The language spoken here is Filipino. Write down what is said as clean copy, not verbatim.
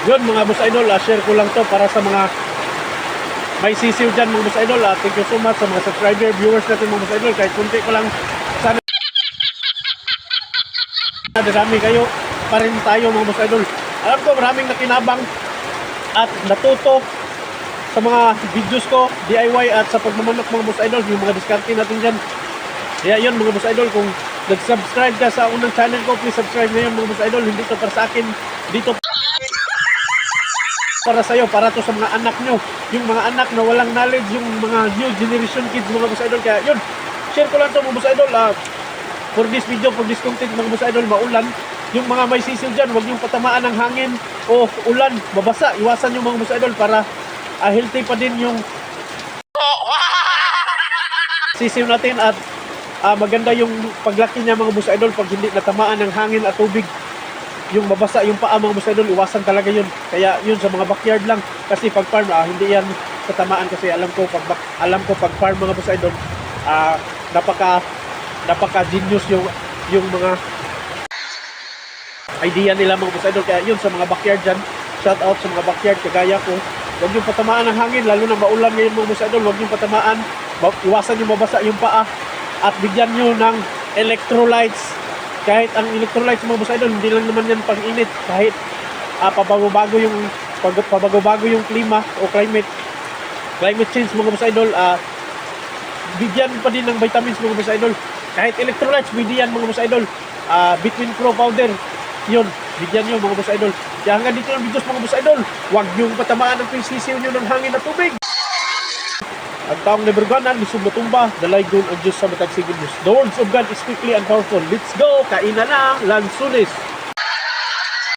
Yun mga boss idol, share ko lang to para sa mga may sisiw dyan mga boss idol. Thank you so much sa mga subscriber, viewers natin mga boss idol. Kahit kunti ko lang, sana marami kayo pa rin tayo mga boss idol. Alam ko maraming nakinabang at natuto sa mga videos ko, DIY at sa pagmamanok mga boss idol, yung mga diskarte natin dyan. Kaya yun mga boss idol, kung nag-subscribe ka sa unang channel ko, please subscribe ngayon mga boss idol. Hindi to para sa akin, dito para sa iyo, para to sa mga anak nyo, yung mga anak na walang knowledge, yung mga new generation kids mga boss idol. Kaya yun, share ko lang to mga boss idol. For this video, for this content mga boss idol, maulan, yung mga may sisil dyan, huwag yung patamaan ng hangin o ulan, mabasa, iwasan yung mga boss idol para healthy pa din yung sisil natin at maganda yung paglaki niya mga boss idol pag hindi natamaan ng hangin at tubig. Yung mabasa yung paa mga boss idol, iwasan talaga yun. Kaya yun sa mga backyard lang, kasi pag farm hindi yan tatamaan. Kasi alam ko pag farm mga boss idol, napaka genius yung mga idea nila mga boss idol. Kaya yun sa mga backyard dyan, shout out sa mga backyard kagaya ko, huwag yung patamaan ng hangin, lalo na maulan ngayon mga boss idol. Huwag yung patamaan, iwasan yung mabasa yung paa at bigyan nyo ng electrolytes. Kahit ang electrolytes mga boss idol, hindi lang naman yan pang-init. Kahit pabago-bago yung klima o climate change mga boss idol, bigyan pa din ng vitamins mga boss idol. Kahit electrolytes, bigyan mga boss idol. Between Pro powder, yun, bigyan nyo mga boss idol. Kaya hanggang dito ng videos mga boss idol. Huwag yung patamaan ng sisiw nyo ng hangin at tubig. Ang taong naberganan, lisod matumba, dalay gun ang Diyos sa matag sigil Diyos. The words of God is quickly and powerful. Let's go! Kain na lang, Lansunis!